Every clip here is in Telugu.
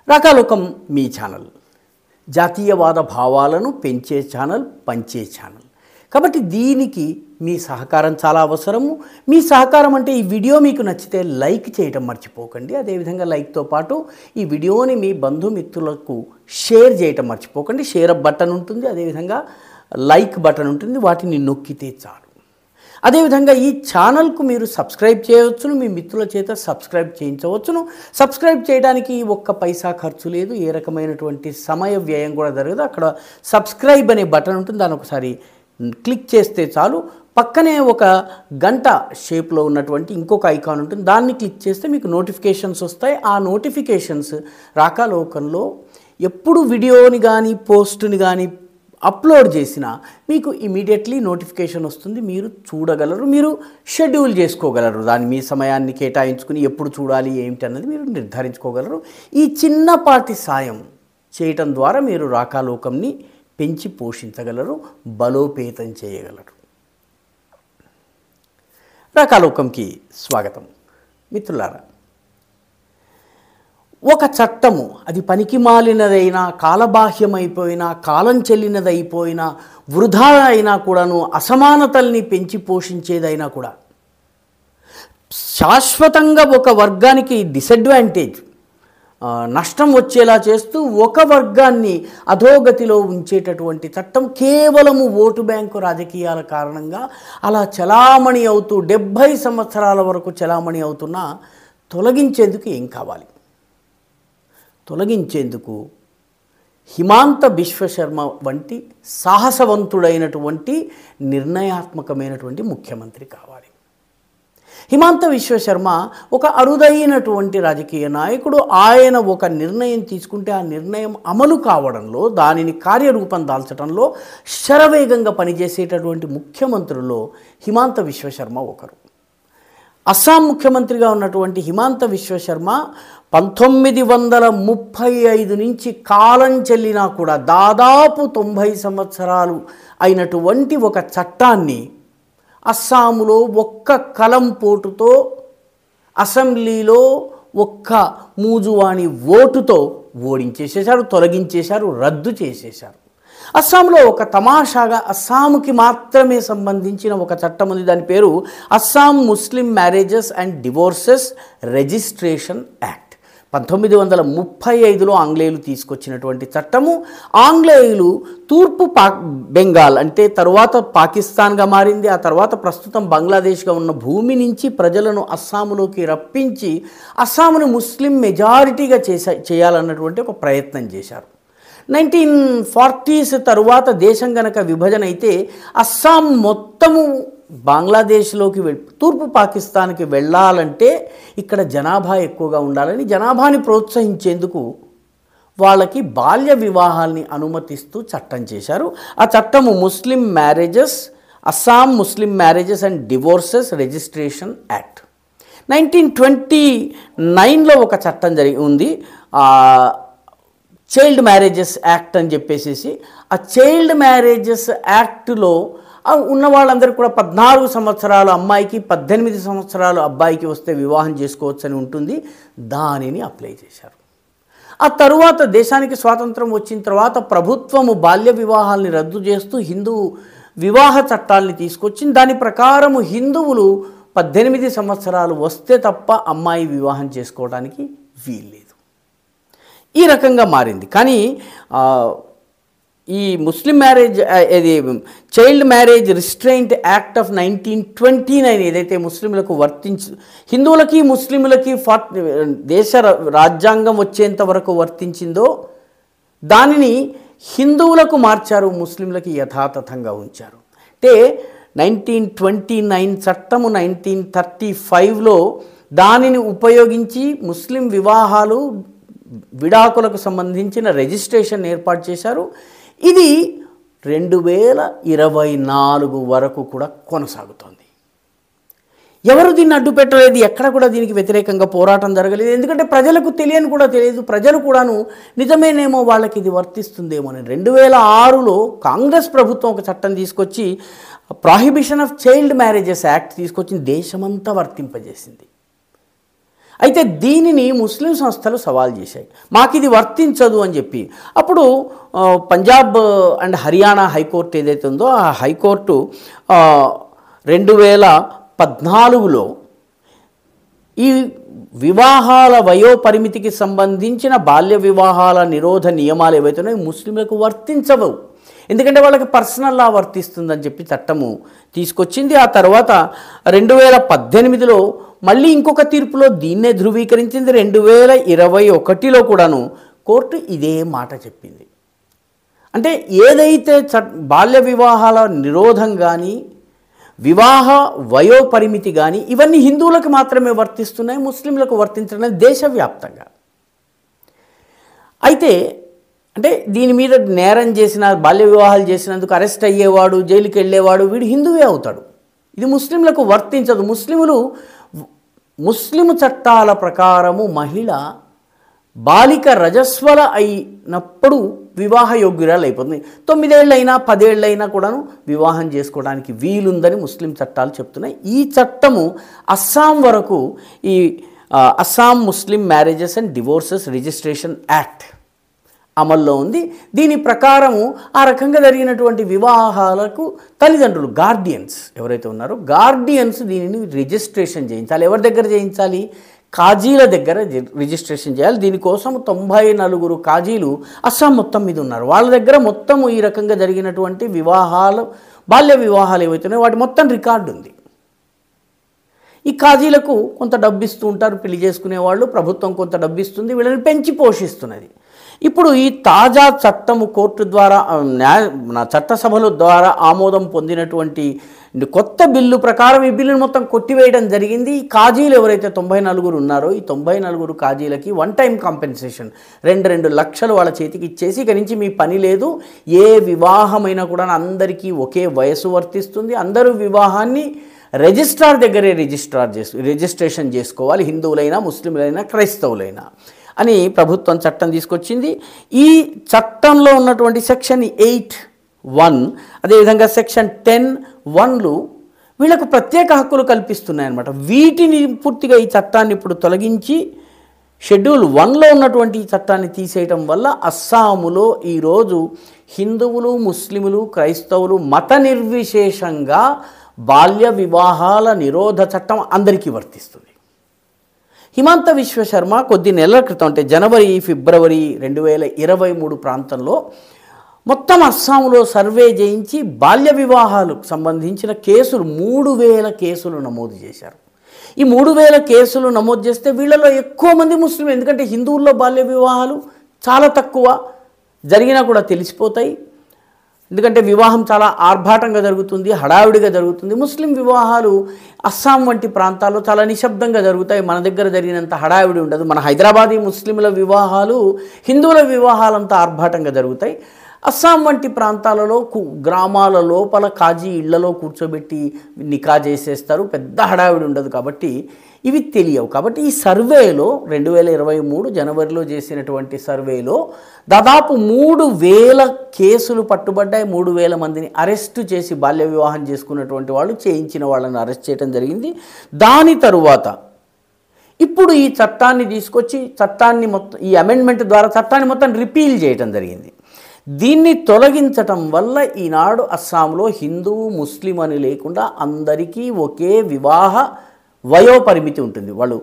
రాకాలోకం మీ ఛానల్ జాతీయవాద భావాలను పెంచే ఛానల్, పంచే ఛానల్. కాబట్టి దీనికి మీ సహకారం చాలా అవసరము. మీ సహకారం అంటే ఈ వీడియో మీకు నచ్చితే లైక్ చేయటం మర్చిపోకండి. అదేవిధంగా లైక్తో పాటు ఈ వీడియోని మీ బంధుమిత్రులకు షేర్ చేయటం మర్చిపోకండి. షేర్ బటన్ ఉంటుంది, అదేవిధంగా లైక్ బటన్ ఉంటుంది, వాటిని నొక్కితే చాలు. అదేవిధంగా ఈ ఛానల్కు మీరు సబ్స్క్రైబ్ చేయవచ్చును, మీ మిత్రుల చేత సబ్స్క్రైబ్ చేయించవచ్చును. సబ్స్క్రైబ్ చేయడానికి ఒక్క పైసా ఖర్చు లేదు, ఏ రకమైనటువంటి సమయ వ్యయం కూడా జరగదు. అక్కడ సబ్స్క్రైబ్ అనే బటన్ ఉంటుంది, దాన్ని ఒకసారి క్లిక్ చేస్తే చాలు. పక్కనే ఒక గంట షేప్లో ఉన్నటువంటి ఇంకొక ఐకాన్ ఉంటుంది, దాన్ని క్లిక్ చేస్తే మీకు నోటిఫికేషన్స్ వస్తాయి. ఆ నోటిఫికేషన్స్ రాకాలోకంలో ఎప్పుడు వీడియోని కానీ పోస్ట్ని కానీ అప్లోడ్ చేసినా మీకు ఇమీడియట్లీ నోటిఫికేషన్ వస్తుంది. మీరు చూడగలరు, మీరు షెడ్యూల్ చేసుకోగలరు. దాన్ని మీ సమయాన్ని కేటాయించుకుని ఎప్పుడు చూడాలి ఏమిటి అన్నది మీరు నిర్ధారించుకోగలరు. ఈ చిన్నపాటి సాయం చేయటం ద్వారా మీరు రాకాలోకంని పెంచి పోషించగలరు, బలోపేతం చేయగలరు. రాకాలోకంకి స్వాగతం. మిత్రులారా, ఒక చట్టము అది పనికి మాలినదైనా, కాలబాహ్యమైపోయినా, కాలం చెల్లినదైపోయినా, వృధా అయినా కూడాను, అసమానతల్ని పెంచి పోషించేదైనా కూడా శాశ్వతంగా ఒక వర్గానికి డిసడ్వాంటేజ్, నష్టం వచ్చేలా చేస్తూ ఒక వర్గాన్ని అధోగతిలో ఉంచేటటువంటి చట్టం కేవలము ఓటు బ్యాంకు రాజకీయాల కారణంగా అలా చలామణి అవుతూ 70 సంవత్సరాల వరకు చలామణి అవుతున్నా తొలగించేందుకు ఏం కావాలి? తొలగించేందుకు హిమాంత బిశ్వశర్మ వంటి సాహసవంతుడైనటువంటి నిర్ణయాత్మకమైనటువంటి ముఖ్యమంత్రి కావాలి. హిమాంత విశ్వశర్మ ఒక అరుదైనటువంటి రాజకీయ నాయకుడు. ఆయన ఒక నిర్ణయం తీసుకుంటే ఆ నిర్ణయం అమలు కావడంలో, దానిని కార్యరూపం దాల్చడంలో శరవేగంగా పనిచేసేటటువంటి ముఖ్యమంత్రుల్లో హిమాంత విశ్వశర్మ ఒకరు. అస్సాం ముఖ్యమంత్రిగా ఉన్నటువంటి హిమాంత విశ్వశర్మ 1935 నుంచి కాలం చెల్లినా కూడా దాదాపు 90 సంవత్సరాలు అయినటువంటి ఒక చట్టాన్ని అస్సాములో ఒక్క కలం పోటుతో, అసెంబ్లీలో ఒక్క మూజువాణి ఓటుతో ఓడించేసేశారు, తొలగించేశారు, రద్దు చేసేశారు. అస్సాంలో ఒక తమాషాగా అస్సాంకి మాత్రమే సంబంధించిన ఒక చట్టం ఉంది. దాని పేరు Assam Muslim marriages and divorces registration act. 1935లో ఆంగ్లేయులు తీసుకొచ్చినటువంటి చట్టము. ఆంగ్లేయులు తూర్పు బెంగాల్ అంటే తర్వాత పాకిస్తాన్గా మారింది, ఆ తర్వాత ప్రస్తుతం బంగ్లాదేశ్గా ఉన్న భూమి నుంచి ప్రజలను అస్సాంలోకి రప్పించి అస్సాంను ముస్లిం మెజారిటీగా చేయాలన్నటువంటి ఒక ప్రయత్నం చేశారు. 1940s తరువాత దేశం గనక విభజన అయితే అస్సాం మొత్తము బంగ్లాదేశ్లోకి తూర్పు పాకిస్తాన్కి వెళ్ళాలంటే ఇక్కడ జనాభా ఎక్కువగా ఉండాలని జనాభాని ప్రోత్సహించేందుకు వాళ్ళకి బాల్య వివాహాల్ని అనుమతిస్తూ చట్టం చేశారు. ఆ చట్టము Muslim marriages, Assam Muslim marriages and divorces registration act. 1929లో ఒక చట్టం ఉంది, చైల్డ్ మ్యారేజెస్ యాక్ట్ అని చెప్పేసి. ఆ చైల్డ్ మ్యారేజెస్ యాక్ట్లో ఉన్న వాళ్ళందరికీ కూడా 14 సంవత్సరాల అమ్మాయికి 18 సంవత్సరాల అబ్బాయికి వస్తే వివాహం చేసుకోవచ్చు అని ఉంటుంది. దానిని అప్లై చేశారు. ఆ తరువాత దేశానికి స్వాతంత్రం వచ్చిన తర్వాత ప్రభుత్వము బాల్య వివాహాల్ని రద్దు చేస్తూ హిందూ వివాహ చట్టాలని తీసుకొచ్చింది. దాని ప్రకారము హిందువులు 18 సంవత్సరాలు వస్తే తప్ప అమ్మాయి వివాహం చేసుకోవడానికి వీల్లేదు. ఈ రకంగా మారింది. కానీ ఈ ముస్లిం మ్యారేజ్, ఇది child marriage restraint act of 1929 ఏదైతే ముస్లింలకు హిందువులకి ముస్లింలకి దేశ రాజ్యాంగం వచ్చేంత వరకు వర్తించిందో దానిని హిందువులకు మార్చారు, ముస్లింలకి యథాతథంగా ఉంచారు. అంటే 1929 చట్టము 1935లో దానిని ఉపయోగించి ముస్లిం వివాహాలు, విడాకులకు సంబంధించిన రిజిస్ట్రేషన్ ఏర్పాటు చేశారు. ఇది 2024 వరకు కూడా కొనసాగుతోంది. ఎవరు దీన్ని అడ్డు పెట్టలేదు, ఎక్కడ కూడా దీనికి వ్యతిరేకంగా పోరాటం జరగలేదు. ఎందుకంటే ప్రజలకు తెలియదు. ప్రజలు కూడాను నిజమేనేమో, వాళ్ళకి ఇది వర్తిస్తుందేమో అని 2006లో కాంగ్రెస్ ప్రభుత్వం ఒక చట్టం తీసుకొచ్చి prohibition of child marriages act తీసుకొచ్చి దేశమంతా వర్తింపజేసింది. అయితే దీనిని ముస్లిం సంస్థలు సవాల్ చేశాయి, మాకు ఇది వర్తించదు అని చెప్పి. అప్పుడు పంజాబ్ అండ్ హర్యానా హైకోర్టు ఏదైతే ఉందో ఆ హైకోర్టు 2014లో ఈ వివాహాల వయోపరిమితికి సంబంధించిన బాల్య వివాహాల నిరోధ నియమాలు ఏవైతే ఉన్నాయో ముస్లింలకు వర్తించవు, ఎందుకంటే వాళ్ళకి పర్సనల్ లా వర్తిస్తుందని చెప్పి చట్టము తీసుకొచ్చింది. ఆ తర్వాత 2018లో మళ్ళీ ఇంకొక తీర్పులో దీన్నే ధృవీకరించింది. 2021లో కూడాను కోర్టు ఇదే మాట చెప్పింది. అంటే ఏదైతే బాల్య వివాహాల నిరోధం కానీ వివాహ వయోపరిమితి కానీ ఇవన్నీ హిందువులకు మాత్రమే వర్తిస్తున్నాయి, ముస్లింలకు వర్తించడం దేశవ్యాప్తంగా. అయితే అంటే దీని మీద నేరం చేసిన బాల్య వివాహాలు చేసినందుకు అరెస్ట్ అయ్యేవాడు, జైలుకి వెళ్ళేవాడు వీడు హిందువే అవుతాడు. ఇది ముస్లింలకు వర్తించదు. ముస్లిము చట్టాల ప్రకారము మహిళ బాలిక రజస్వల అయినప్పుడు వివాహ యోగ్యురాలు అయిపోతుంది. 9 ఏళ్ళైనా 10 ఏళ్ళైనా కూడాను వివాహం చేసుకోవడానికి వీలుందని ముస్లిం చట్టాలు చెప్తున్నాయి. ఈ చట్టము అస్సాం వరకు ఈ Assam Muslim marriages and divorces registration act అమల్లో ఉంది. దీని ప్రకారము ఆ రకంగా జరిగినటువంటి వివాహాలకు తల్లిదండ్రులు గార్డియన్స్ ఎవరైతే ఉన్నారో గార్డియన్స్ దీనిని రిజిస్ట్రేషన్ చేయించాలి. ఎవరి దగ్గర చేయించాలి? కాజీల దగ్గర రిజిస్ట్రేషన్ చేయాలి. దీనికోసం 94 కాజీలు అస్సాం మొత్తం మీద ఉన్నారు. వాళ్ళ దగ్గర మొత్తం ఈ రకంగా జరిగినటువంటి వివాహాలు బాల్య వివాహాలు ఏవైతున్నాయో వాటి మొత్తం రికార్డు ఉంది. ఈ కాజీలకు కొంత డబ్బు ఇస్తూ ఉంటారు పెళ్లి చేసుకునేవాళ్ళు, ప్రభుత్వం కొంత డబ్బు ఇస్తుంది, వీళ్ళని పెంచి పోషిస్తున్నది. ఇప్పుడు ఈ తాజా చట్టము కోర్టు ద్వారా చట్టసభల ద్వారా ఆమోదం పొందినటువంటి కొత్త బిల్లు ప్రకారం ఈ బిల్లును మొత్తం కొట్టివేయడం జరిగింది. ఈ కాజీలు ఎవరైతే 94 ఉన్నారో ఈ 94 కాజీలకి వన్ టైం కాంపెన్సేషన్ 2 లక్షలు వాళ్ళ చేతికి ఇచ్చేసి ఇక నుంచి మీ పని లేదు, ఏ వివాహమైనా కూడా అందరికీ ఒకే వయసు వర్తిస్తుంది, అందరూ వివాహాన్ని రిజిస్ట్రార్ దగ్గరే రిజిస్ట్రేషన్ చేసుకోవాలి, హిందువులైనా ముస్లింలైనా క్రైస్తవులైనా అని ప్రభుత్వం చట్టం తీసుకొచ్చింది. ఈ చట్టంలో ఉన్నటువంటి సెక్షన్ 8(1) అదేవిధంగా సెక్షన్ 10(1)లు వీళ్ళకు ప్రత్యేక హక్కులు కల్పిస్తున్నాయన్నమాట. వీటిని పూర్తిగా ఈ చట్టాన్ని ఇప్పుడు తొలగించి షెడ్యూల్ 1లో ఉన్నటువంటి ఈ చట్టాన్ని తీసేయటం వల్ల అస్సాములో ఈరోజు హిందువులు ముస్లిములు క్రైస్తవులు మత నిర్విశేషంగా బాల్య వివాహాల నిరోధ చట్టం అందరికీ వర్తిస్తుంది. హిమంత విశ్వ శర్మ కొద్ది నెలల క్రితం అంటే జనవరి ఫిబ్రవరి 2023 ప్రాంతంలో మొత్తం అస్సాంలో సర్వే చేయించి బాల్య వివాహాలకు సంబంధించిన కేసులు 3000 కేసులు నమోదు చేశారు. ఈ 3000 కేసులు నమోదు చేస్తే వీళ్ళలో ఎక్కువ మంది ముస్లిం, ఎందుకంటే హిందువుల్లో బాల్య వివాహాలు చాలా తక్కువ, జరిగినా కూడా తెలిసిపోతాయి. ఎందుకంటే వివాహం చాలా ఆర్భాటంగా జరుగుతుంది, హడావిడిగా జరుగుతుంది. ముస్లిం వివాహాలు అస్సాం వంటి ప్రాంతాల్లో చాలా నిశ్శబ్దంగా జరుగుతాయి, మన దగ్గర జరిగినంత హడావిడి ఉండదు. మన హైదరాబాదీ ముస్లింల వివాహాలు హిందువుల వివాహాలంతా ఆర్భాటంగా జరుగుతాయి. అస్సాం వంటి ప్రాంతాలలో గ్రామాల లోపల కాజీ ఇళ్లలో కూర్చోబెట్టి నికా చేసేస్తారు, పెద్ద హడావిడి ఉండదు, కాబట్టి ఇవి తెలియవు. కాబట్టి ఈ సర్వేలో 2023 జనవరిలో చేసినటువంటి సర్వేలో దాదాపు 3000 కేసులు పట్టుబడ్డాయి. 3000 మందిని అరెస్టు చేసి బాల్య వివాహం చేసుకున్నటువంటి వాళ్ళు చేయించిన వాళ్ళని అరెస్ట్ చేయడం జరిగింది. దాని తరువాత ఇప్పుడు ఈ చట్టాన్ని తీసుకొచ్చి చట్టాన్ని మొత్తం ఈ అమెండ్మెంట్ ద్వారా చట్టాన్ని మొత్తం రిపీల్ చేయడం జరిగింది. దీన్ని తొలగించటం వల్ల ఈనాడు అస్సాంలో హిందువు ముస్లిం అని లేకుండా అందరికీ ఒకే వివాహ వయోపరిమితి ఉంటుంది. వాళ్ళు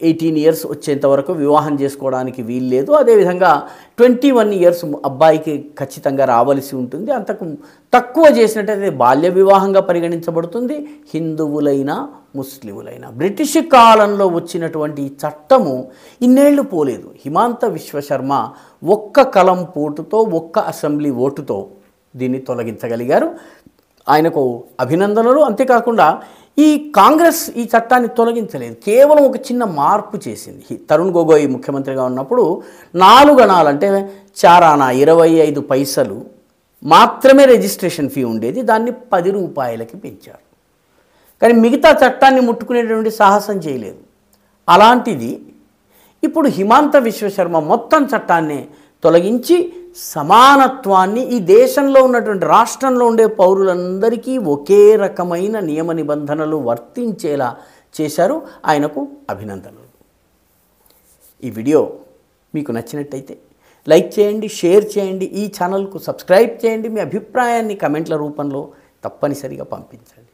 18 years వచ్చేంత వరకు వివాహం చేసుకోవడానికి వీలు లేదు. అదేవిధంగా 21 years అబ్బాయికి ఖచ్చితంగా రావాల్సి ఉంటుంది. అంతకు తక్కువ చేసినట్టయితే బాల్య వివాహంగా పరిగణించబడుతుంది, హిందువులైనా ముస్లిములైనా. బ్రిటిష్ కాలంలో వచ్చినటువంటి చట్టము ఇన్నేళ్లు పోలేదు. హిమంత విశ్వ శర్మ ఒక్క కలం పోటుతో ఒక్క అసెంబ్లీ ఓటుతో దీన్ని తొలగించగలిగారు. ఆయనకు అభినందనలు. అంతేకాకుండా ఈ కాంగ్రెస్ ఈ చట్టాన్ని తొలగించలేదు, కేవలం ఒక చిన్న మార్పు చేసింది. తరుణ్ గొగోయ్ ముఖ్యమంత్రిగా ఉన్నప్పుడు 4 అణాలు అంటే 4 ఆనా 25 పైసలు మాత్రమే రిజిస్ట్రేషన్ ఫీ ఉండేది, దాన్ని 10 రూపాయలకి పెంచారు. కానీ మిగతా చట్టాన్ని ముట్టుకునేటువంటి సాహసం చేయలేదు. అలాంటిది ఇప్పుడు హిమంత విశ్వ శర్మ మొత్తం చట్టాన్ని తొలగించి సమానత్వాన్ని ఈ దేశంలో ఉన్నటువంటి రాష్ట్రంలో ఉండే పౌరులందరికీ ఒకే రకమైన నియమ నిబంధనలు వర్తించేలా చేశారు. ఆయనకు అభినందనలు. ఈ వీడియో మీకు నచ్చినట్టయితే లైక్ చేయండి, షేర్ చేయండి, ఈ ఛానల్కు సబ్స్క్రైబ్ చేయండి. మీ అభిప్రాయాన్ని కమెంట్ల రూపంలో తప్పనిసరిగా పంపించండి.